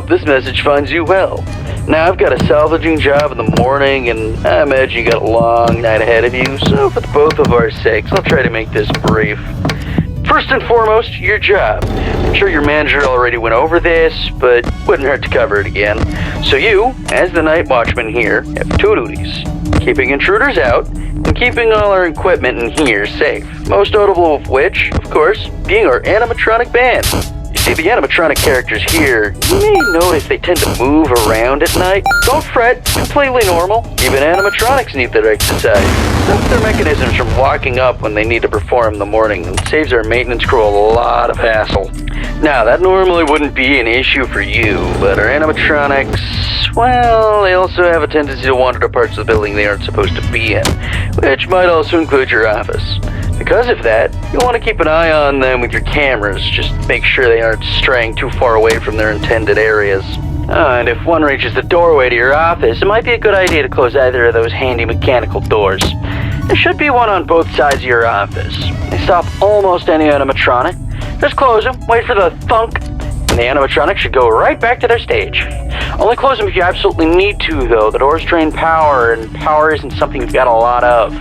this message finds you well. Now, I've got a salvaging job in the morning, and I imagine you got a long night ahead of you, so for the both of our sakes, I'll try to make this brief. First and foremost, your job. I'm sure your manager already went over this, but wouldn't hurt to cover it again. So you, as the night watchman here, have two duties. Keeping intruders out, and keeping all our equipment in here safe. Most notable of which, of course, being our animatronic band. You see, the animatronic characters here, you may notice they tend to move around at night. Don't fret, completely normal. Even animatronics need their exercise. Stops their mechanisms from walking up when they need to perform in the morning and saves our maintenance crew a lot of hassle. Now, that normally wouldn't be an issue for you, but our animatronics, well, they also have a tendency to wander to parts of the building they aren't supposed to be in, which might also include your office. Because of that, you'll want to keep an eye on them with your cameras, just make sure they aren't straying too far away from their intended areas. And if one reaches the doorway to your office, it might be a good idea to close either of those handy mechanical doors. There should be one on both sides of your office. They stop almost any animatronic. Just close them, wait for the thunk, and the animatronic should go right back to their stage. Only close them if you absolutely need to, though. The doors drain power, and power isn't something you've got a lot of.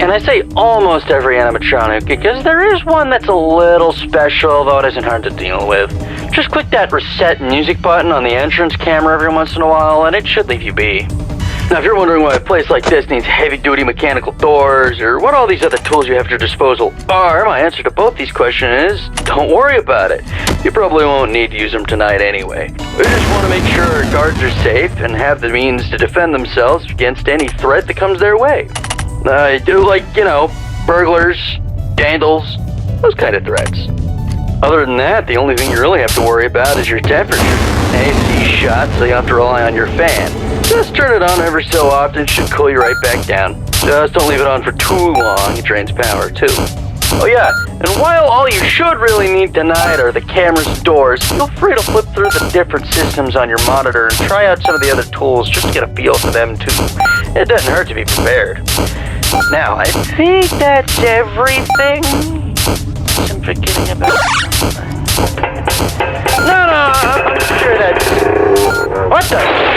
And I say almost every animatronic because there is one that's a little special, though it isn't hard to deal with. Just click that reset music button on the entrance camera every once in a while, and it should leave you be. Now, if you're wondering why a place like this needs heavy-duty mechanical doors, or what all these other tools you have at your disposal are, my answer to both these questions is, don't worry about it. You probably won't need to use them tonight anyway. We just want to make sure our guards are safe and have the means to defend themselves against any threat that comes their way. Burglars, vandals, those kind of threats. Other than that, the only thing you really have to worry about is your temperature. AC shot, so you have to rely on your fan. Just turn it on every so often, it should cool you right back down. Just don't leave it on for too long, it drains power too. Oh yeah, and while all you should really need tonight are the cameras and doors, feel free to flip through the different systems on your monitor and try out some of the other tools just to get a feel for them too. It doesn't hurt to be prepared. Now, I think that's everything. I'm forgetting about something. No, I'm sure that's... What the...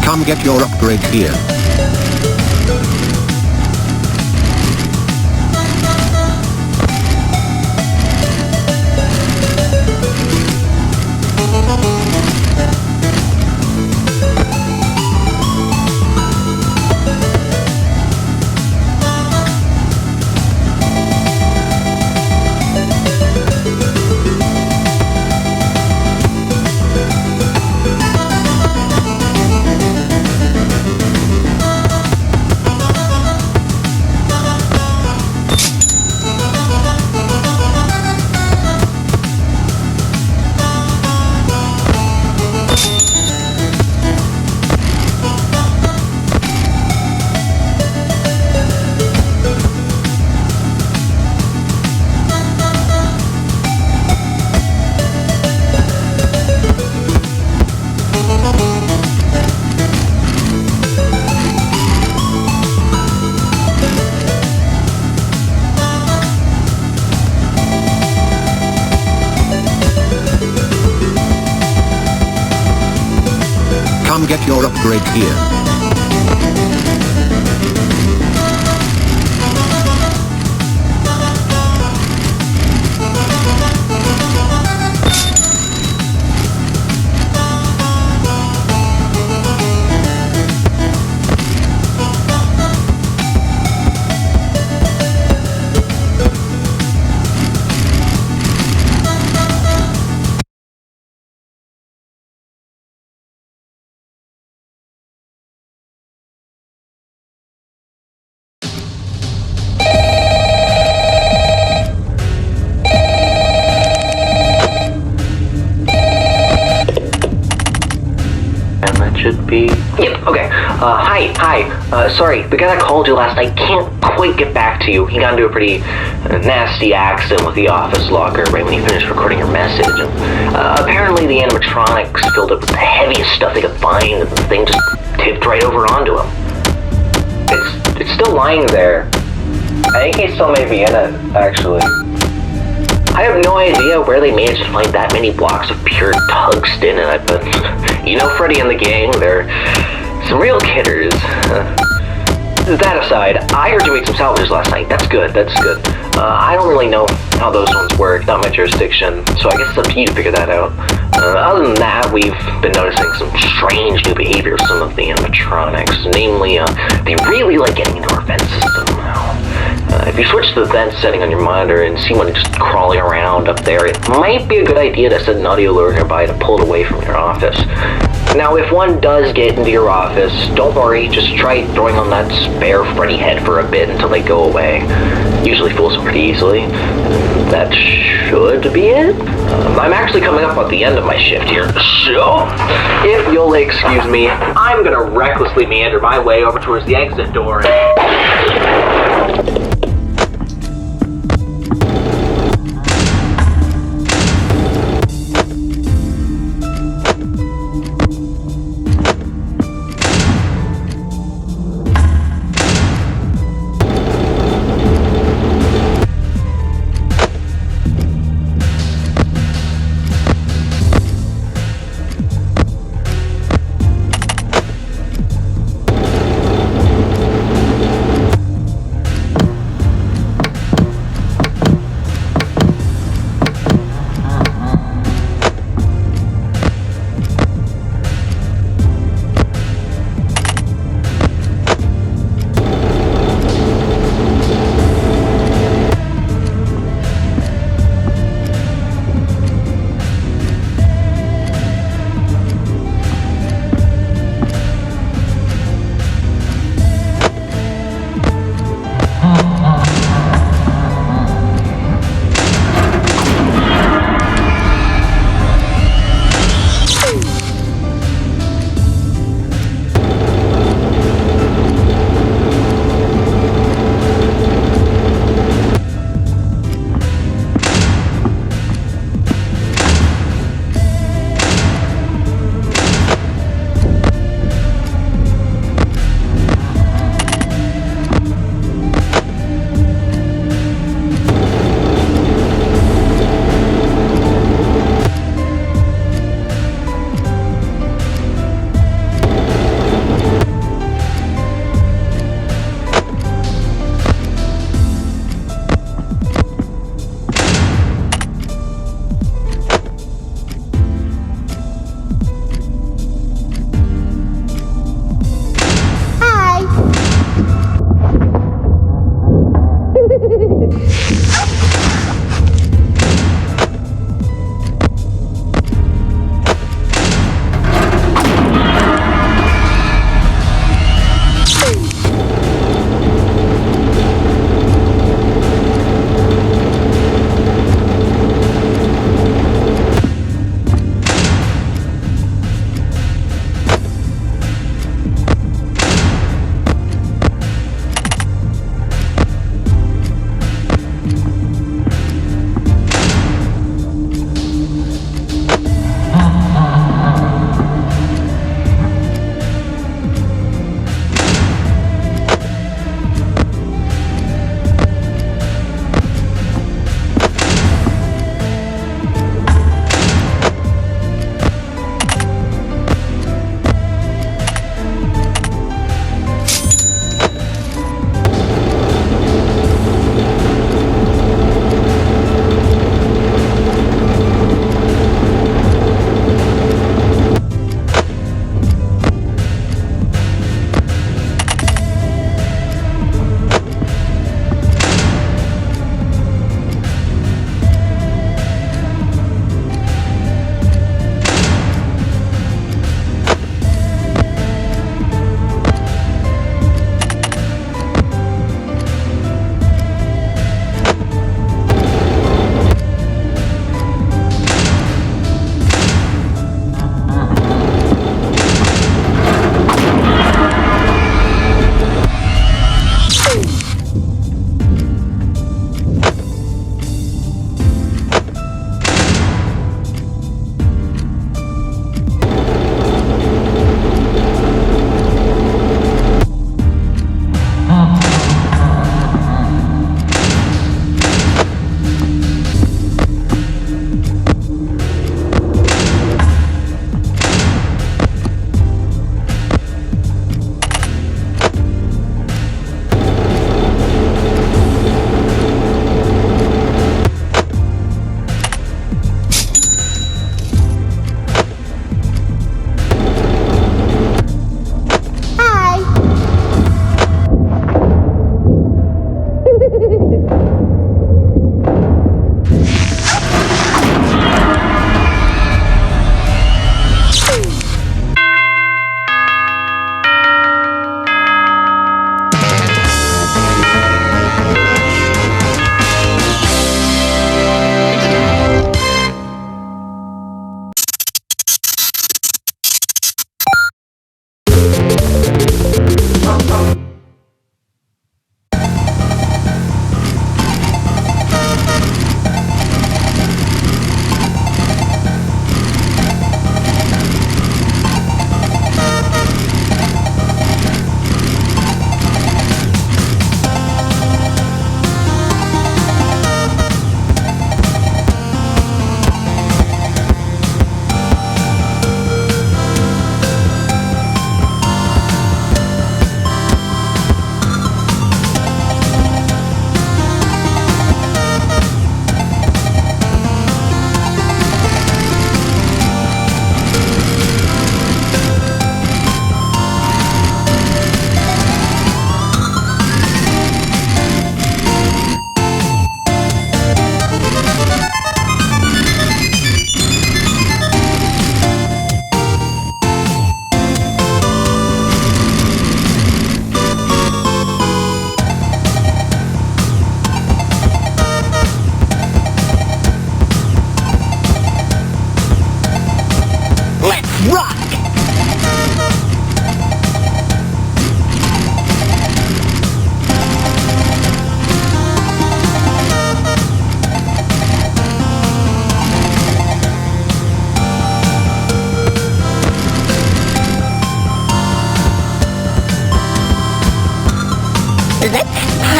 Come get your upgrade here. Come get your upgrade here. Should be. Yep, okay. Hi. Sorry, the guy that called you last night can't quite get back to you. He got into a pretty nasty accident with the office locker right when he finished recording your message. And, apparently the animatronics filled up with the heaviest stuff they could find, and the thing just tipped right over onto him. It's still lying there. I think he still may be in it, actually. I have no idea where they managed to find that many blocks of pure tungsten in it, but you know Freddy and the gang, they're some real kidders. That aside, I heard you made some salvages last night. That's good. I don't really know how those ones work, not my jurisdiction, so I guess it's up to you to figure that out. Other than that, we've been noticing some strange new behavior of some of the animatronics, namely, they really like getting into our vent system. If you switch to the vent setting on your monitor and see one just crawling around up there, it might be a good idea to set an audio alert nearby to pull it away from your office. Now, if one does get into your office, don't worry, just try throwing on that spare Freddy head for a bit until they go away. Usually fools them pretty easily. That should be it. I'm actually coming up at the end of my shift here, so if you'll excuse me, I'm gonna recklessly meander my way over towards the exit door.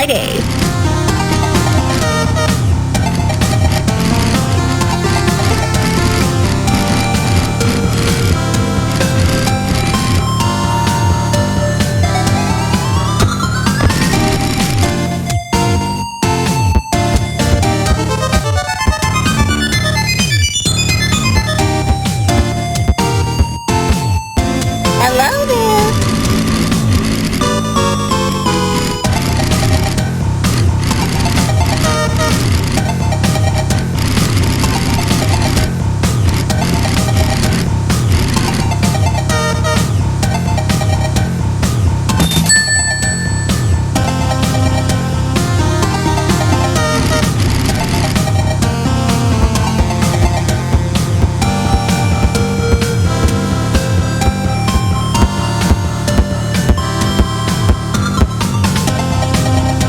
Friday. Hello there.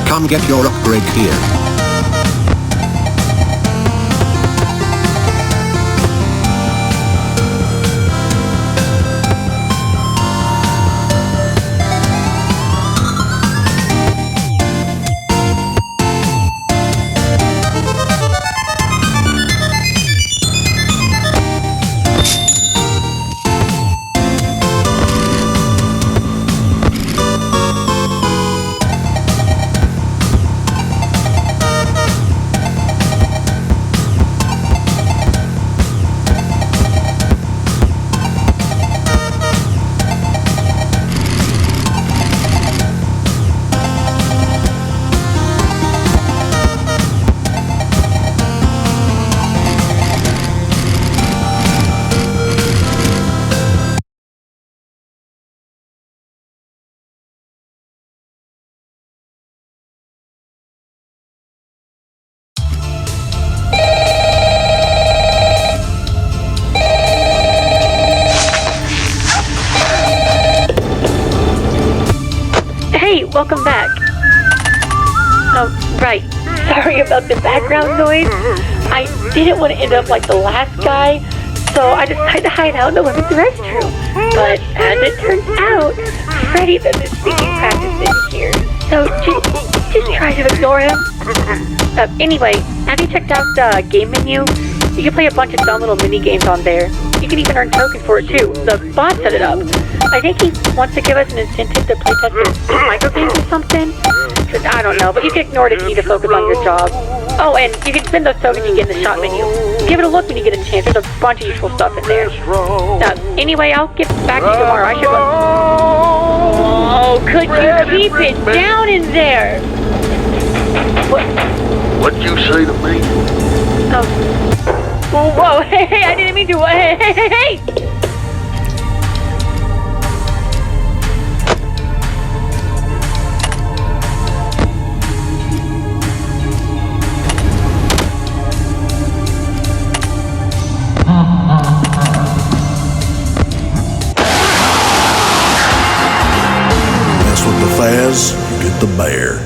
Come get your upgrade here. Hey, welcome back. Oh, right. Sorry about the background noise. I didn't want to end up like the last guy, so I decided to hide out in the women's restroom. But as it turns out, Freddy does his speaking practice in here, so just try to ignore him. Anyway, have you checked out the game menu? You can play a bunch of fun little mini games on there. You can even earn tokens for it too. The bot set it up. I think he wants to give us an incentive to play test his micro games or something. I don't know, but you can ignore it if you need to focus on your job. Oh, and you can spend those tokens you get in the shop menu. Give it a look when you get a chance. There's a bunch of useful stuff in there. Anyway, I'll get back to you tomorrow. I should run. Oh, could you keep it down in there? What'd you say to me? Oh. Whoa, hey, I didn't mean to. Hey! Mess with the Faz, you get the bear.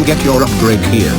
get your upgrade here.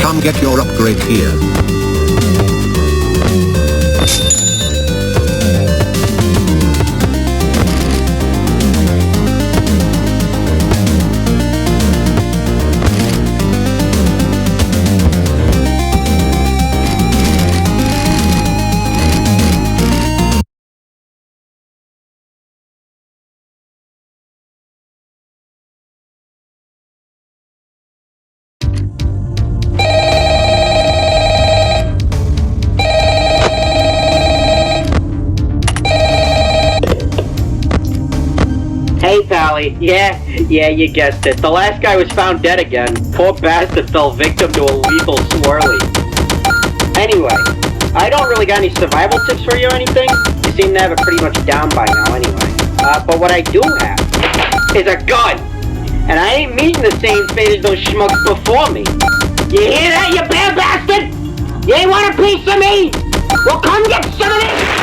Come get your upgrade here. Hey, Pally. Yeah, you guessed it. The last guy was found dead again. Poor bastard fell victim to a lethal swirly. Anyway, I don't really got any survival tips for you or anything. You seem to have it pretty much down by now anyway. But what I do have is a gun. And I ain't meeting the same fate as those schmucks before me. You hear that, you bad bastard? You ain't want a piece of me? Well, come get some of this!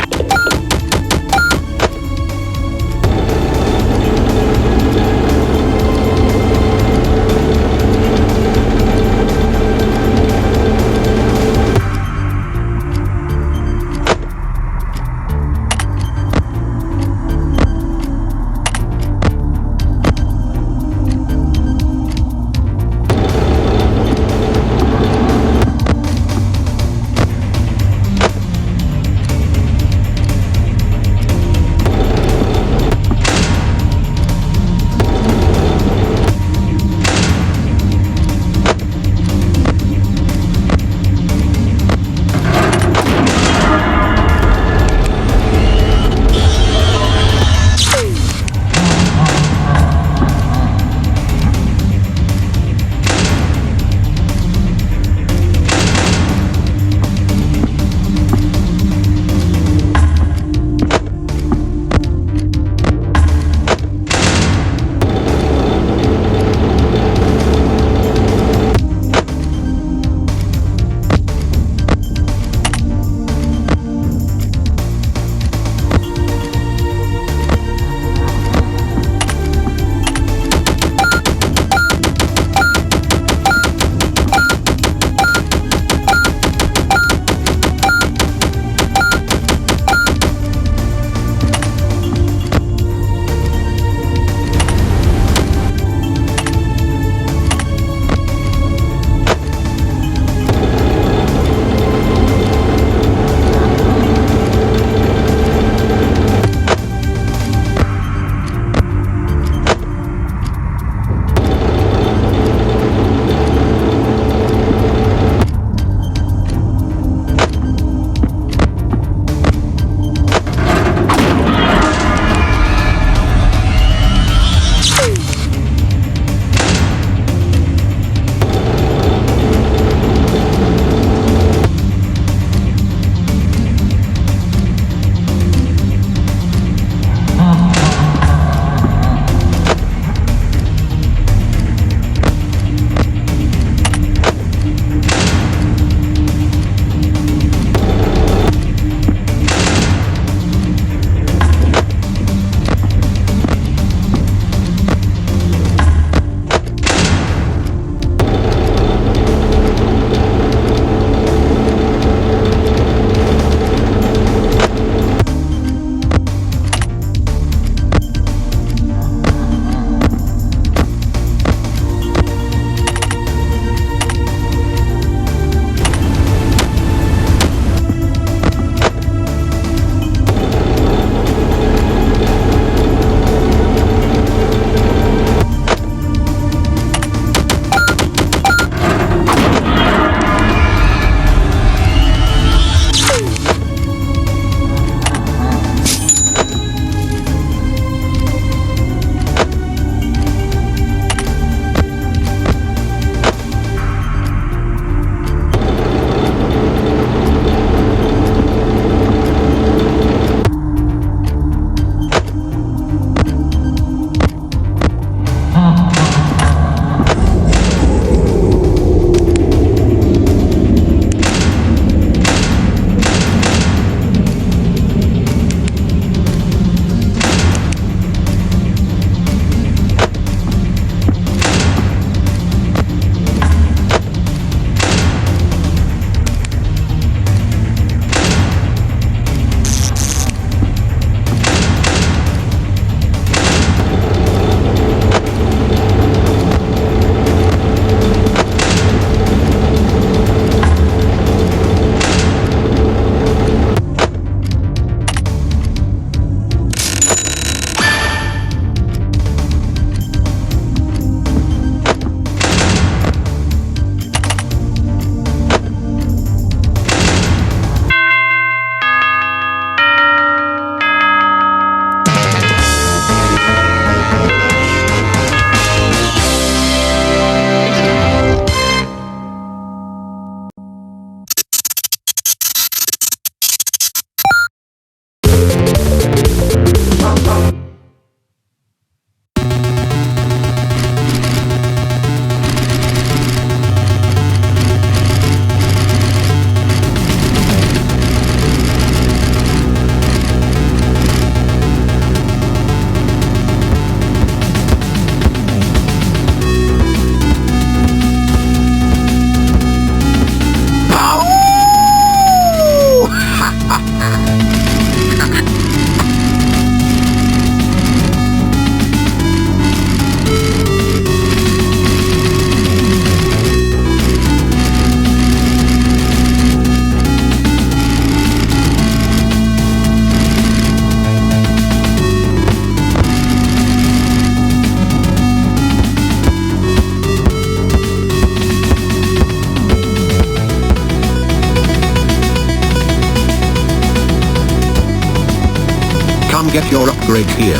Come get your upgrade here.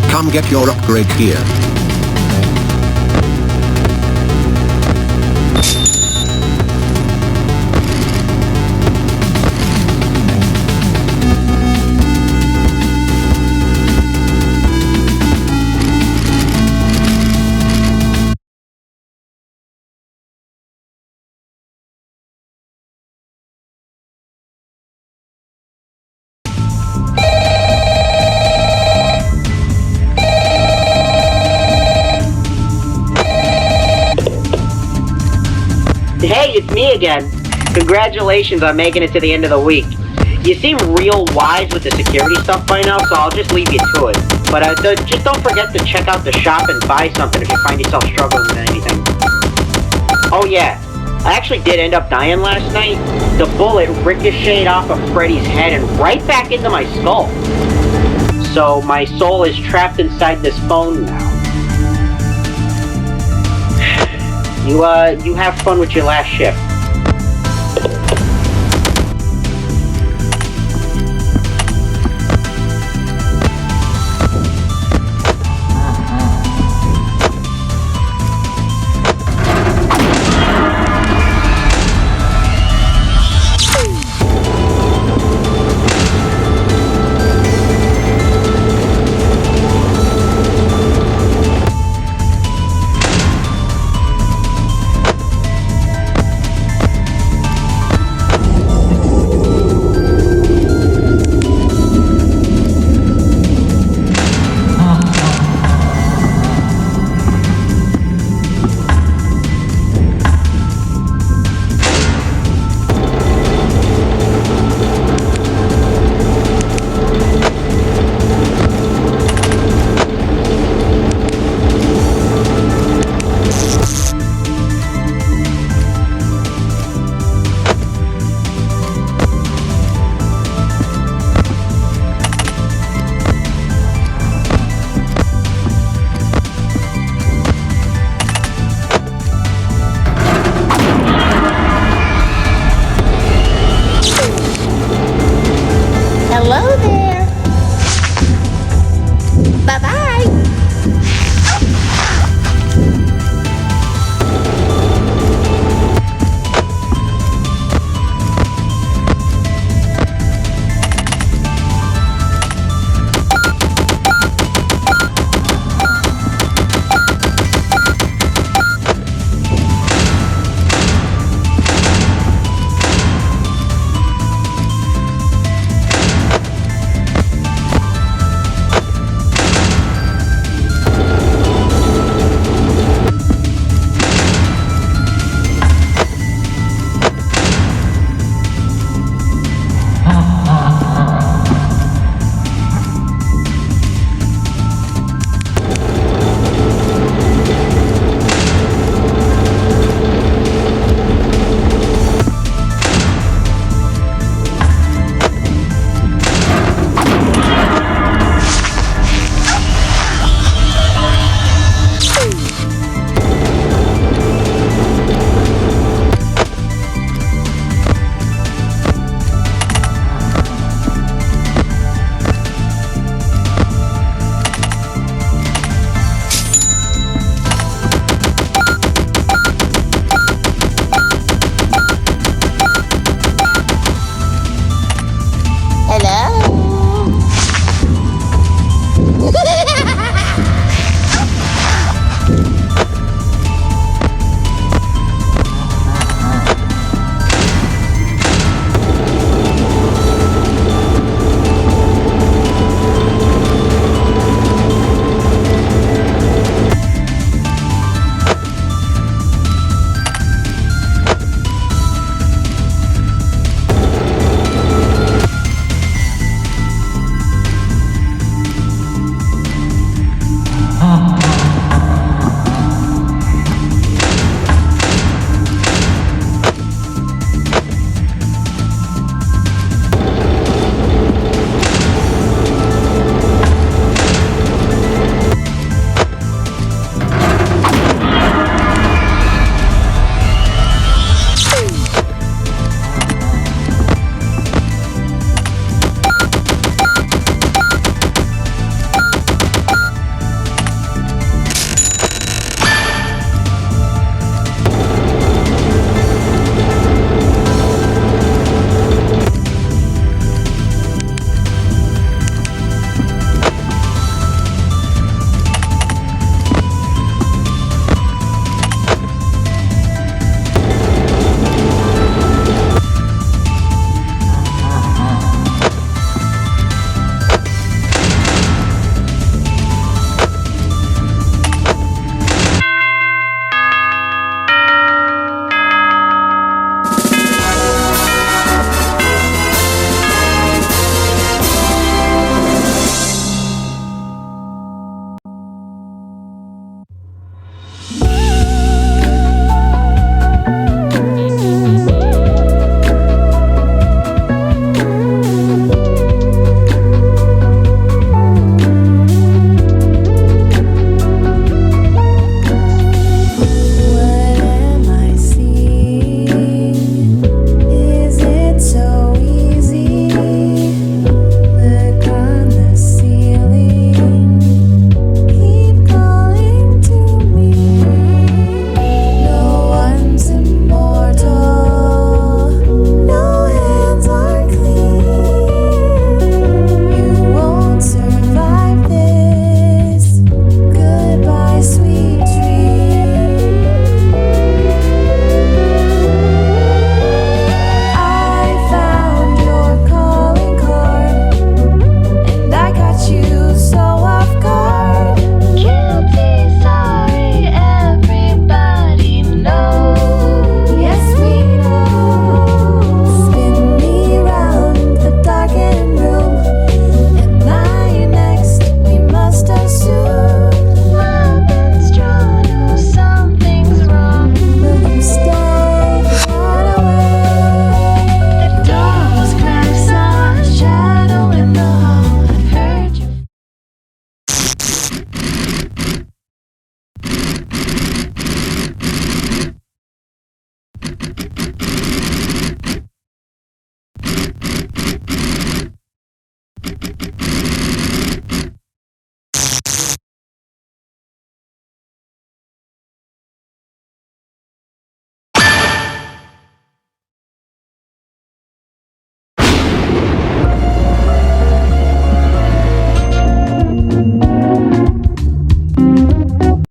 Come get your upgrade here. Hey, it's me again. Congratulations on making it to the end of the week. You seem real wise with the security stuff by now, so I'll just leave you to it. But just don't forget to check out the shop and buy something if you find yourself struggling with anything. Oh yeah, I actually did end up dying last night. The bullet ricocheted off of Freddy's head and right back into my skull. So my soul is trapped inside this phone now. You have fun with your last shift.